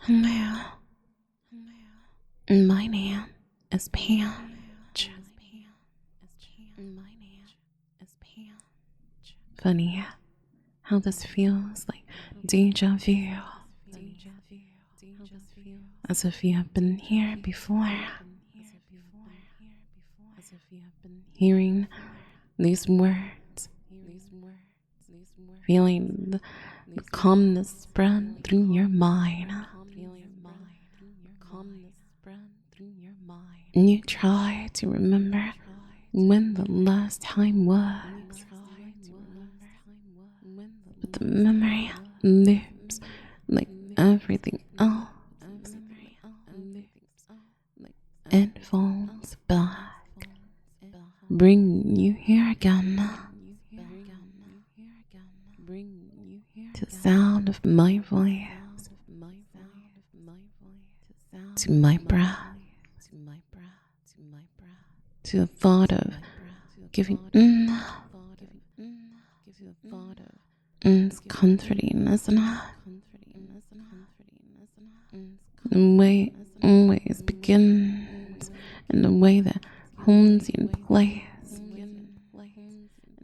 Hello, my name is Paige. Funny how this feels like deja vu, as if you have been here before. Hearing these words, feeling the calmness spread through your mind. And you try to remember when the last time was, but the memory loops like everything else. It falls back, bringing you here again, to the sound of my voice, to my breath, to the thought of giving it's comforting, isn't it? The way it always begins, in the way that holds you in place,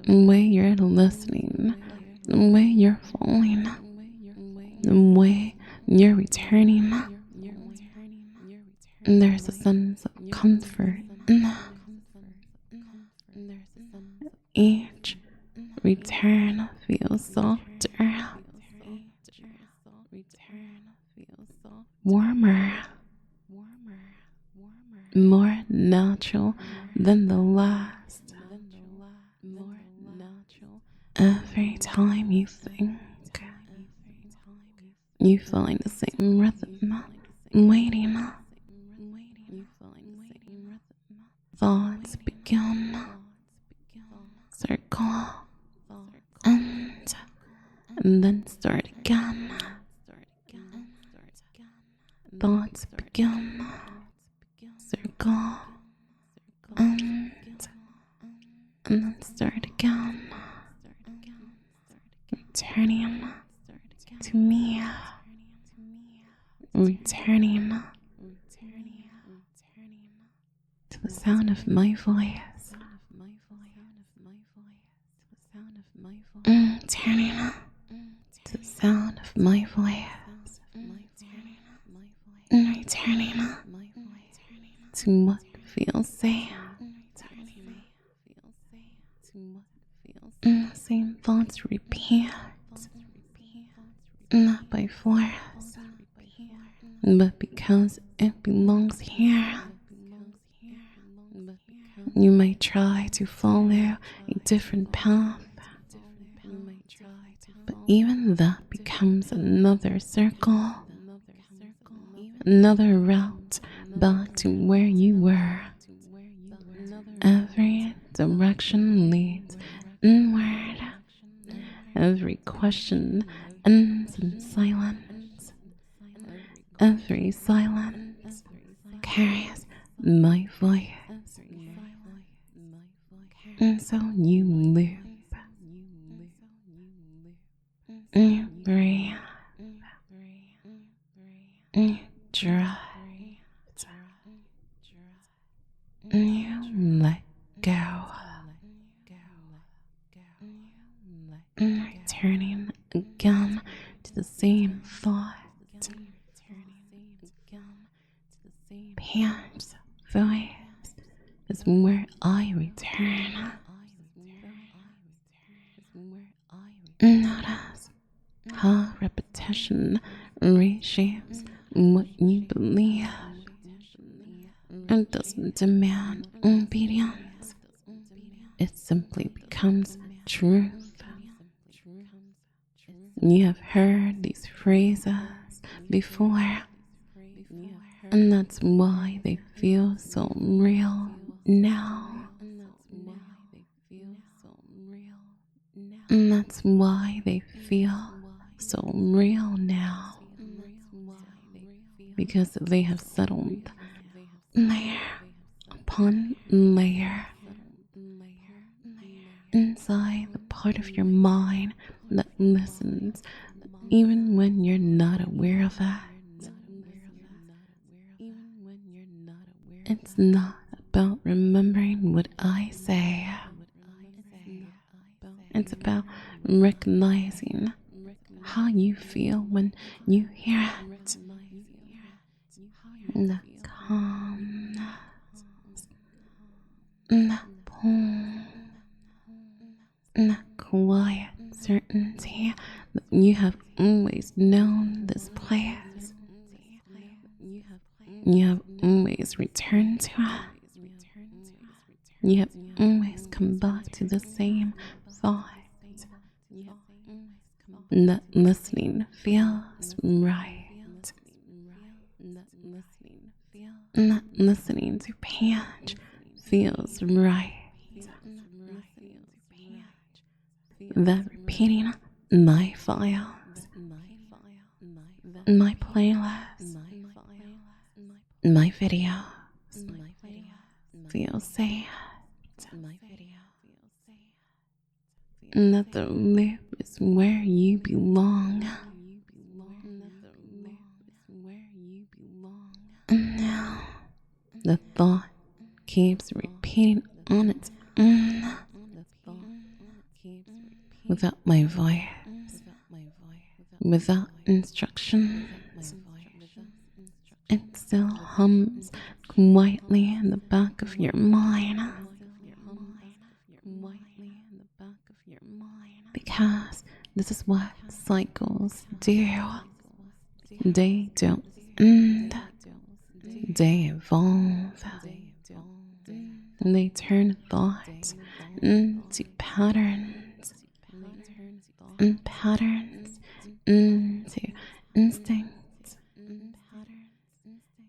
the way you're listening, the way you're falling, the way you're returning. And there's a sense of comfort in that. Each return feels softer, warmer, more natural than the last. Every time you think, you find the same rhythm waiting. Thoughts begin, circle, and then start again. Thoughts begin, circle, and then start again. Returning to me, returning to the sound of my voice, turning to the sound of my voice, returning to what feels safe. The same thoughts repeat, not by force, but because it belongs here. You may try to follow a different path, but even that becomes another circle, another route back to where you were. Every direction leads inward. Every question ends in silence. Every silence carries my voice. And so you loop, you breathe, you drift, you let go, returning again to the same thought. Paige's voice is where I return. Notice how repetition reshapes what you believe. It doesn't demand obedience. It simply becomes truth. You have heard these phrases before, and that's why they feel so real now. And that's why they feel so real now. Because they have settled layer upon layer inside the part of your mind that listens even when you're not aware of it. It's not about remembering what I say. It's about recognizing how you feel when you hear it. The calmness, the calm, the quiet certainty that you have always known this place. You have always returned to it. You have always come back to the same thought. That listening feels right. That listening to Paige feels right. That repeating my files, my playlists, my videos feels safe. That the loop is where you belong. And now the thought keeps repeating on its own without my voice, without instructions. It still hums quietly in the back of your mind. Because this is what cycles do. They don't end. They evolve. They turn thoughts into patterns, and patterns into instincts.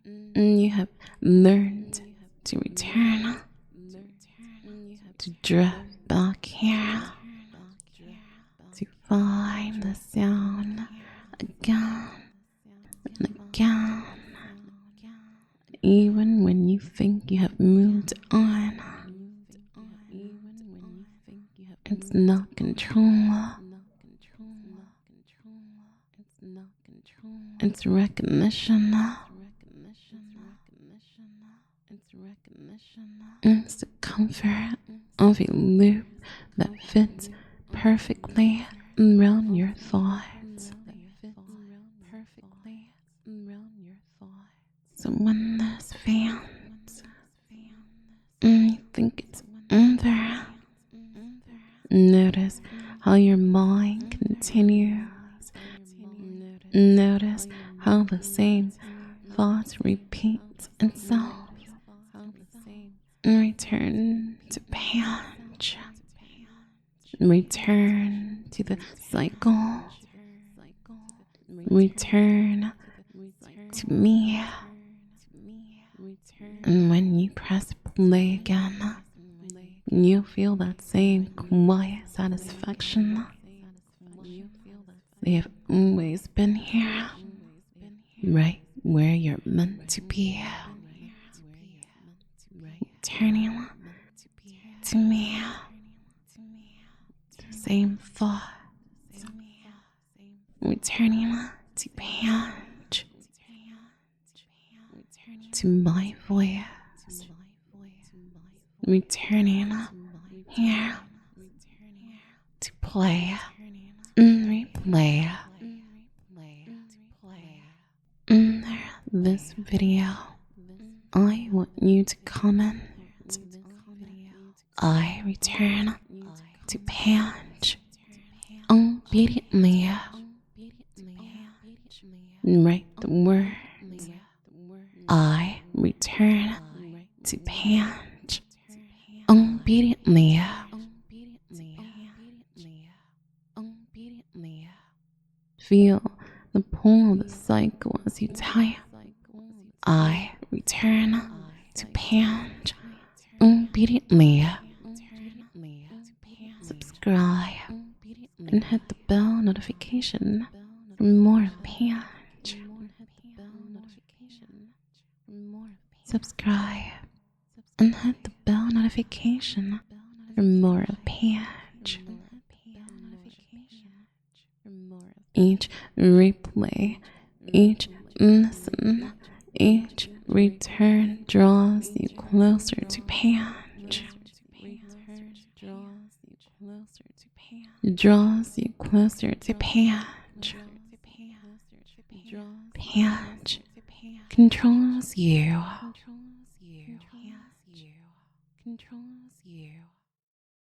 And you have learned to return, to drift back here, to find the sound again and again. Even when you think you have moved on, it's not control. It's recognition. It's the comfort of a loop that fits perfectly around your thoughts. So when this fans, and you think it's over, notice how your mind continues. Notice how the same thought repeats itself. Return to Paige. Return to the cycle. Return to me. And when you press play again, you'll feel that same quiet satisfaction. They have always been here, right where you're meant to be. Returning to me. The same thoughts. Returning to Paige. To my voice. Returning here to play and replay under this video. I want you to comment. I return to Paige obediently. Write the words. I return to Paige obediently. Feel the pull of the cycle as you type. I return to Paige obediently. Subscribe and hit the bell notification for more of Paige. Subscribe and hit the bell notification for more of Paige. Each replay, each listen, each Return draws you closer to Paige. Draws you closer to Paige. Paige controls you.